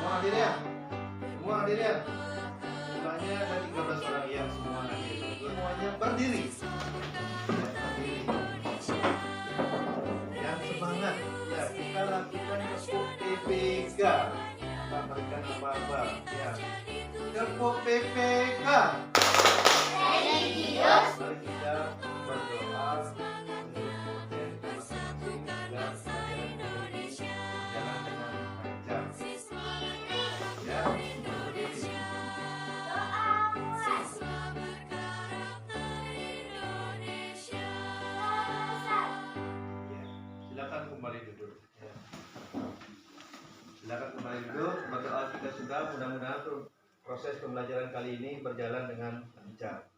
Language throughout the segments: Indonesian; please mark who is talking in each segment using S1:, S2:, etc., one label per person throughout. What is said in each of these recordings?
S1: Semua hadir ya? Semua hadir ya? Jumlahnya ada 13 orang ya, semua hadir. Semuanya berdiri. Yang semangat ya, kita lakukan tepuk PPK. Kita berikan apa-apa ya. Tepuk PPK.
S2: Religius.
S1: Mari kita berdoa untuk kemudian masing-masing agar pelajaran ini berjalan dengan lancar. Ya, berdiri. Ya, silakan kembali duduk. Ya. Silakan kembali duduk. Berdoa kita sudah, mudah-mudahan proses pembelajaran kali ini berjalan dengan lancar.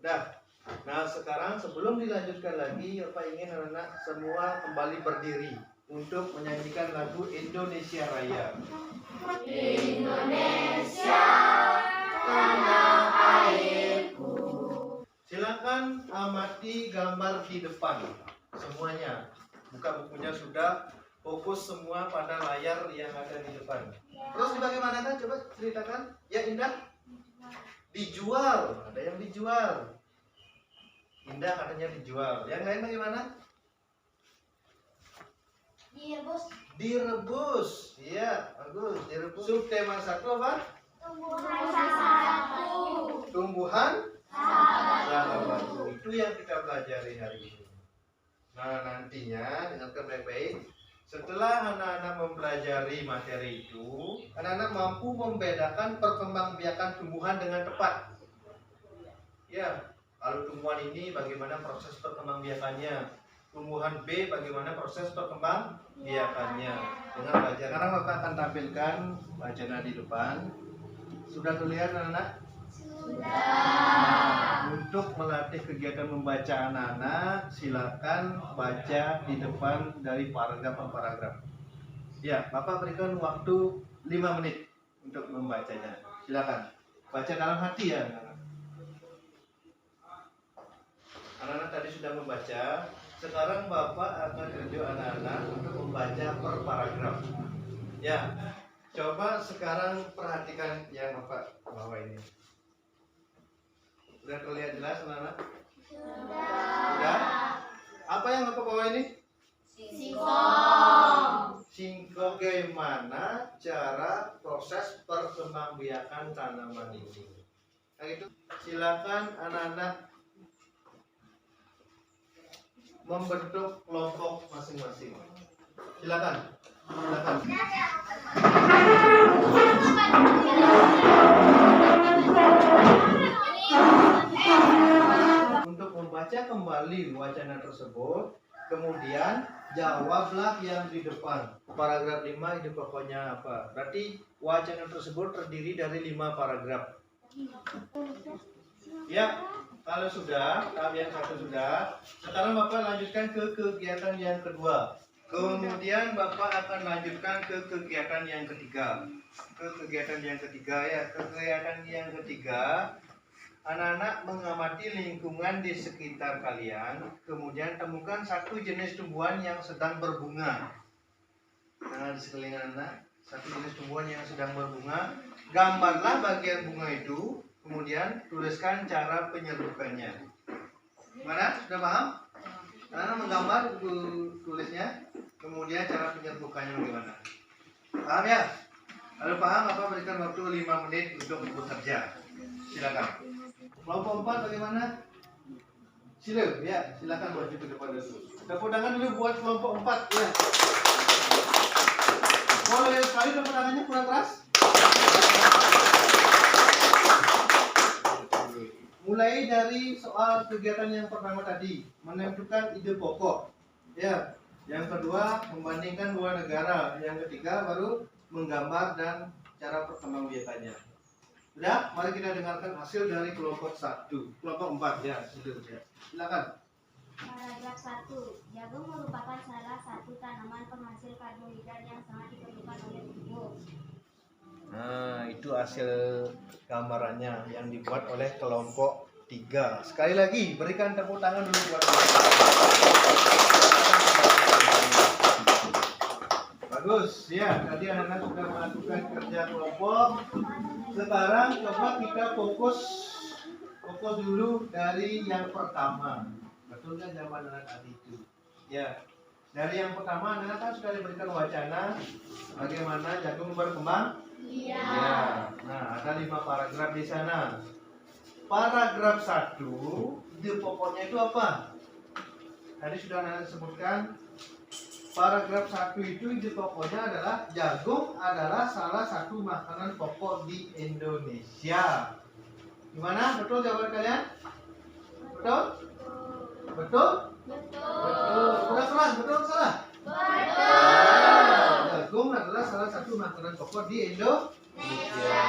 S1: Udah. Nah, sekarang sebelum dilanjutkan lagi, Bapak ingin anak-anak semua kembali berdiri untuk menyanyikan lagu Indonesia Raya.
S2: Indonesia, tanah airku.
S1: Silakan amati gambar di depan semuanya. Buka bukunya sudah, fokus semua pada layar yang ada di depan. Terus bagaimana kan? Coba ceritakan. Ya Indah. Dijual, ada yang dijual. Indah katanya dijual. Yang lain bagaimana?
S2: Direbus.
S1: Direbus. Iya, bagus. Direbus. Subtema 1 apa?
S2: Tumbuhan satu.
S1: Tumbuhan sahabat. Itu yang kita pelajari hari ini. Nah, nantinya dengarkan baik-baik. Setelah anak-anak mempelajari materi itu, anak-anak mampu membedakan perkembangbiakan tumbuhan dengan tepat. Ya, kalau tumbuhan ini bagaimana proses perkembangbiakannya, tumbuhan B bagaimana proses perkembangbiakannya. Dengan belajar. Sekarang Bapak akan tampilkan wacana di depan. Sudah terlihat anak-anak?
S2: Sudah.
S1: Untuk melatih kegiatan membaca anak-anak, silakan baca di depan dari paragraf per paragraf. Ya, Bapak berikan waktu 5 menit untuk membacanya. Silakan. Baca dalam hati ya, anak-anak. Anak-anak tadi sudah membaca. Sekarang Bapak akan tunjuk anak-anak untuk membaca per paragraf. Ya, coba sekarang perhatikan yang Bapak bawa ini. Sudah terlihat jelas anak-anak? Sudah. Apa yang Bapak bawa ini?
S2: Singkong.
S1: Singkong. Bagaimana cara proses perkembangbiakan tanaman ini? Nah itu silakan anak-anak membentuk kelompok masing-masing. Silakan. Silakan. Untuk membaca kembali wacana tersebut, kemudian jawablah yang di depan. Paragraf 5 itu pokoknya apa? Berarti wacana tersebut terdiri dari 5 paragraf. Ya, kalau sudah, tahap yang 1 sudah. Sekarang Bapak lanjutkan ke kegiatan yang kedua. Kemudian Bapak akan lanjutkan ke kegiatan yang ketiga. Kegiatan yang ketiga, anak-anak mengamati lingkungan di sekitar kalian, kemudian temukan satu jenis tumbuhan yang sedang berbunga. Nah, di sekeliling anak, satu jenis tumbuhan yang sedang berbunga, gambarlah bagian bunga itu, kemudian tuliskan cara penyerbukannya. Mana? Sudah paham? Anak menggambar, tulisnya, kemudian cara penyerbukannya bagaimana? Paham ya? Kalau paham, Bapak berikan waktu 5 menit untuk bekerja. Silakan. Kelompok 4 bagaimana? Silakan maju ke depan dulu. Tepuk tangan dulu buat kelompok 4 ya. Boleh sekali tepuk tangannya kurang keras. Mulai dari soal kegiatan yang pertama tadi, menentukan ide pokok. Ya. Yang kedua, membandingkan dua negara. Yang ketiga, baru menggambar dan cara perkembangbiakannya. Sudah, mari kita dengarkan hasil dari kelompok 1. Kelompok 4 ya, sudah. Silakan.
S2: Paragraf 1. Jagung merupakan salah satu tanaman penghasil karbohidrat yang sangat diperlukan oleh tubuh.
S1: Nah, itu hasil gambarannya yang dibuat oleh kelompok 3. Sekali lagi, berikan tepuk tangan dulu buat Bagus. Ya, tadi anak-anak sudah melakukan kerja kelompok. Sekarang coba kita fokus dulu dari yang pertama. Betul kan jawaban anak tadi itu? Ya. Dari yang pertama anak-anak kan sudah diberikan wacana bagaimana jagung berkembang.
S2: Iya.
S1: Ya. Nah, ada 5 paragraf di sana. Paragraf 1, ide pokoknya itu apa? Tadi sudah anak sebutkan. Paragraf 1 itu ide pokoknya adalah jagung adalah salah satu makanan pokok di Indonesia. Gimana? Betul jawaban kalian? Betul? Betul? Betul. Keras, betul salah? Jagung adalah salah satu makanan pokok di Indonesia.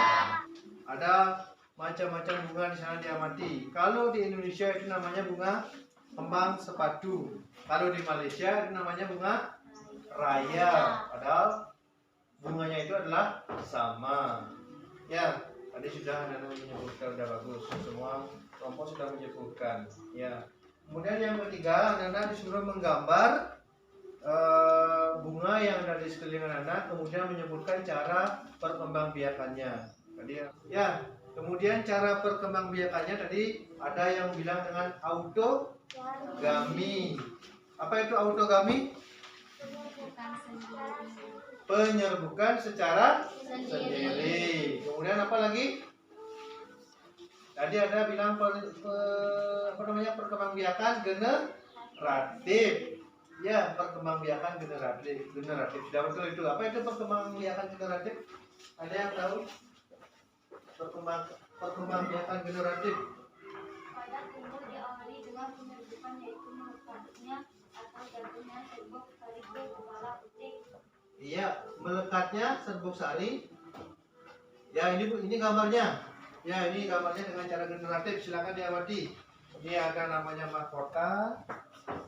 S1: Ada macam-macam bunga di sana diamati. Kalau di Indonesia itu namanya bunga kembang sepatu. Kalau di Malaysia itu namanya bunga raya. Padahal bunganya itu adalah sama. Ya, tadi sudah anak menyebutkan, sudah bagus. Semua kelompok sudah menyebutkan. Ya. Kemudian yang ketiga, anak-anak disuruh menggambar bunga yang ada di sekeliling anak, kemudian menyebutkan cara perkembangbiakannya. Tadi ya, kemudian cara perkembangbiakannya tadi ada yang bilang dengan autogami. Apa itu autogami? Penyerbukan secara sendiri. Kemudian apa lagi? Tadi ada bilang perkembangbiakan generatif. Ya, perkembangbiakan generatif. Sudah betul itu. Apa itu perkembangbiakan generatif? Ada yang tahu? Perkembangbiakan generatif.
S2: Pada tumbuh diawali dengan penyerbukan yaitu melekatnya atau jatuhnya serbuk sari ke kepala putik.
S1: Iya, melekatnya serbuk sari. Ya, ini gambarnya. Ya, ini gambarnya dengan cara generatif. Silakan diamati. Ini ada namanya mahkota.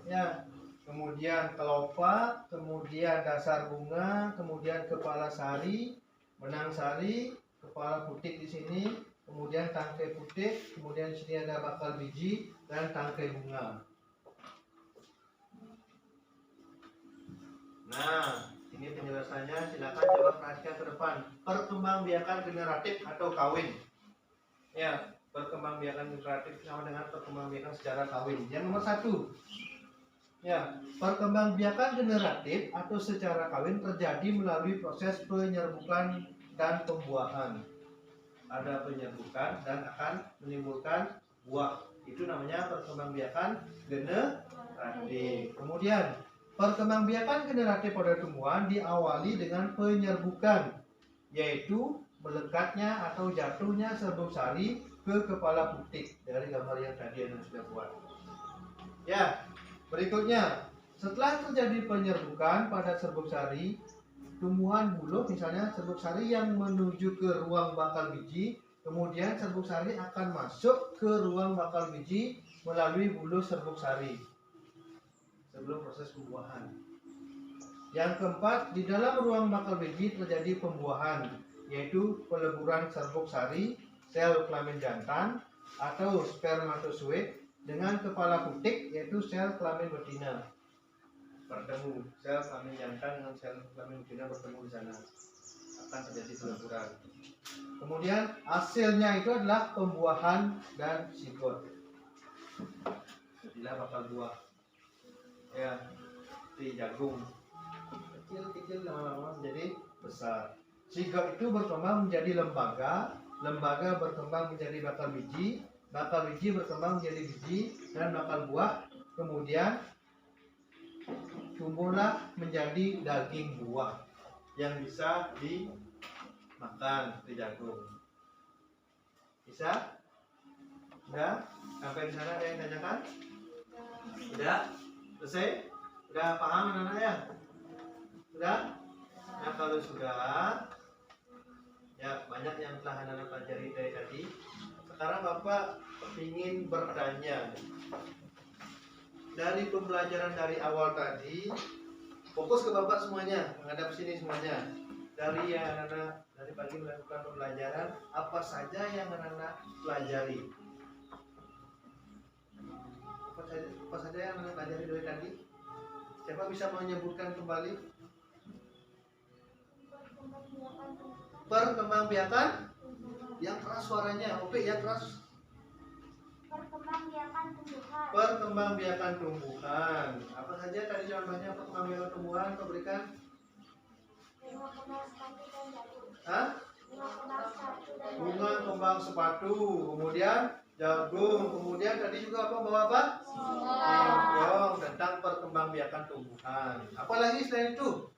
S1: Ya, kemudian kelopak, kemudian dasar bunga, kemudian kepala sari, benang sari, kepala putik di sini, kemudian tangkai putik, kemudian di sini ada bakal biji dan tangkai bunga. Nah, ini penjelasannya. Silakan coba perhatikan ke depan. Perkembangbiakan generatif atau kawin. Ya, perkembangbiakan generatif sama dengan perkembangbiakan secara kawin. Yang nomor 1. Ya, perkembangbiakan generatif atau secara kawin terjadi melalui proses penyerbukan dan pembuahan. Ada penyerbukan dan akan menimbulkan buah. Itu namanya perkembangbiakan generatif. Kemudian, perkembangbiakan generatif pada tumbuhan diawali dengan penyerbukan, yaitu melekatnya atau jatuhnya serbuk sari ke kepala putik dari gambar yang tadi yang sudah buat. Ya, berikutnya, setelah terjadi penyerbukan pada serbuk sari, tumbuhan buluh misalnya serbuk sari yang menuju ke ruang bakal biji, kemudian serbuk sari akan masuk ke ruang bakal biji melalui buluh serbuk sari sebelum proses pembuahan. Yang keempat, di dalam ruang bakal biji terjadi pembuahan, yaitu peleburan serbuk sari, sel kelamin jantan atau spermatozoid dengan kepala putik, yaitu sel kelamin betina. Bertemu sel kelamin jantan dengan sel kelamin betina bertemu di sana, akan terjadi peleburan. Kemudian hasilnya itu adalah pembuahan dan sigot. Jadilah bakal buah. Ya, di jagung. Kecil lama-lama menjadi besar. Sigot itu berkembang menjadi lembaga, lembaga berkembang menjadi bakal biji berkembang menjadi biji dan bakal buah, kemudian tumbuhlah menjadi daging buah yang bisa dimakan di jagung. Bisa? Sudah? Sampai di sana ada yang tanyakan? Sudah? Selesai? Sudah paham anak-anak ya? Sudah? Nah, kalau sudah, ya banyak yang telah anak-anak pelajari dari tadi. Sekarang Bapak ingin bertanya. Dari pembelajaran dari awal tadi, fokus ke Bapak semuanya, menghadap sini semuanya. Dari yang anak-anak dari pagi melakukan pembelajaran, apa saja yang anak-anak pelajari? Apa saja yang anak pelajari dari tadi? Siapa bisa menyebutkan kembali? Perkembangbiakan yang keras suaranya. Oke, yang keras.
S2: Perkembangbiakan tumbuhan.
S1: Perkembangbiakan tumbuhan. Apa saja tadi contohnya perkembangbiakan tumbuhan kau berikan?
S2: Bunga kembang sepatu dan jagung.
S1: Hah?
S2: Bunga kembang sepatu dan
S1: Bunga
S2: jagung.
S1: kembang sepatu, kemudian jagung, kemudian tadi juga apa bawa apa? Singkong, tentang perkembangbiakan tumbuhan. Apa lagi selain itu?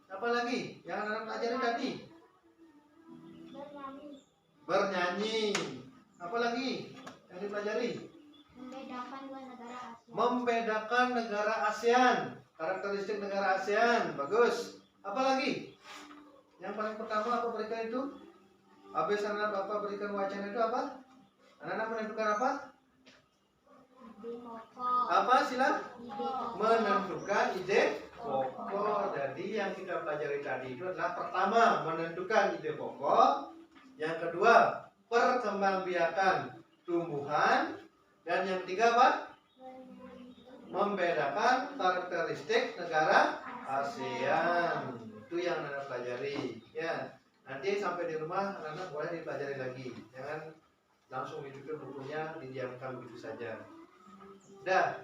S1: Apa lagi yang anak pelajari tadi?
S2: Bernyanyi.
S1: Bernyanyi. Apa lagi yang dipelajari?
S2: Membedakan dua negara Asia.
S1: Membedakan negara ASEAN. Karakteristik negara ASEAN. Bagus. Apa lagi? Yang paling pertama apa berikan itu? Habis anak bapak berikan wacana itu apa? Anak-anak menentukan apa?
S2: Ide pokok.
S1: Apa sila?
S2: Ide pokok.
S1: Menentukan ide pokok. Jadi yang kita pelajari tadi itu adalah pertama menentukan ide pokok, yang kedua perkembangbiakan tumbuhan, dan yang ketiga apa? Membedakan karakteristik negara ASEAN. Itu yang anak pelajari. Ya, nanti sampai di rumah anak boleh dipelajari lagi. Jangan langsung hidupkan bukunya, didiamkan begitu saja. Udah,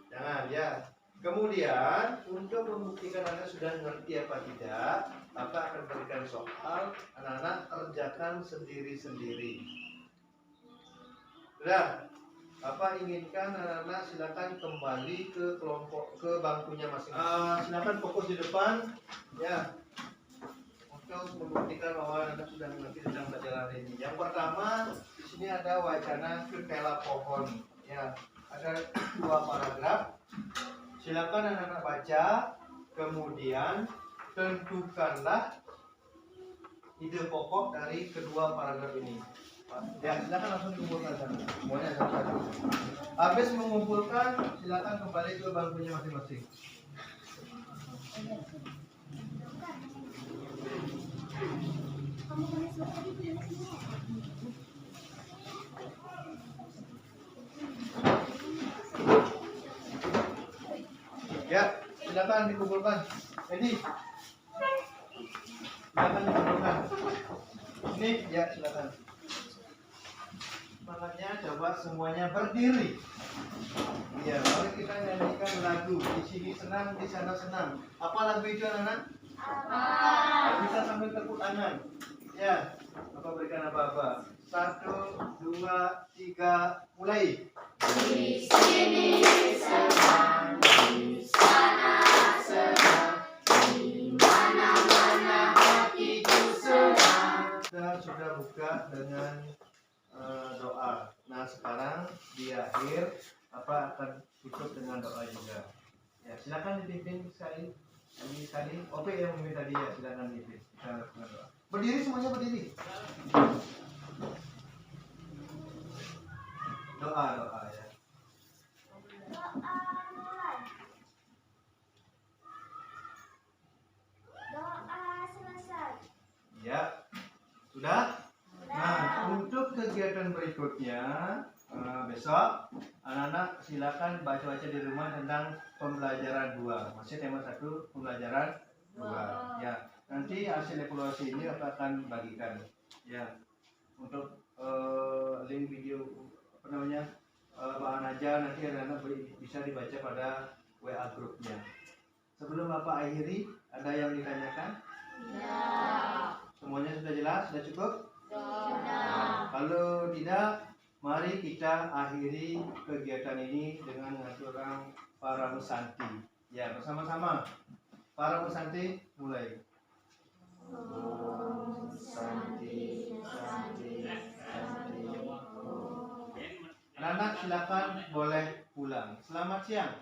S1: jangan ya. Kemudian untuk membuktikan anak sudah ngerti apa tidak, maka akan berikan soal, anak-anak kerjakan sendiri-sendiri. Udah, apa inginkan anak-anak silakan kembali ke kelompok, ke bangkunya masing-masing. Silakan fokus di depan, ya, untuk membuktikan bahwa anak sudah mengerti tentang pelajaran ini. Yang pertama, di sini ada wacana ketela pohon, ya. Ada 2 paragraf. Silakan anak-anak baca, kemudian tentukanlah ide pokok dari kedua paragraf ini. Ya, silakan langsung dikumpulkan sana. Semuanya satu-satu. Habis mengumpulkan, silakan kembali ke bangkunya masing-masing. Ya, silakan dikumpulkan. Edi, silakan dikumpulkan. Ini, ya silakan. Makanya coba semuanya berdiri. Ya, mari kita nyanyikan lagu. Di sini senang, di sana senang. Apa lagu itu anak-anak? Bisa sambil tepuk tangan. Ya, Bapak berikan apa-apa. 1, 2, 3, mulai.
S2: Di sini senang, di sana senang, di mana-mana hatiku senang.
S1: Kita sudah buka dengan doa. Nah, sekarang di akhir apa akan tutup dengan doa juga. Ya, silakan dipimpin sekali. Oke, yang meminta dia silakan dipimpin. Kita lakukan doa. Berdiri semuanya berdiri. Doa ya.
S2: Doa mulai. Doa selesai.
S1: Ya. Sudah? Nah, untuk kegiatan berikutnya besok anak-anak silakan baca-baca di rumah tentang pembelajaran 2. Masih tema 1, pembelajaran 2. Ya, nanti hasil evaluasi ini akan bagikan. Ya, untuk link video apa namanya bahan aja nanti anak-anak bisa dibaca pada WA grupnya. Sebelum Bapak akhiri, ada yang ditanyakan?
S2: Ya.
S1: Semuanya sudah jelas? Sudah cukup?
S2: Sudah.
S1: Kalau tidak, mari kita akhiri kegiatan ini dengan mengaturkan para mesanti. Ya, bersama-sama. Para mesanti, mulai. Om Santi, Santi, Santi. Anak-anak silakan boleh pulang. Selamat siang.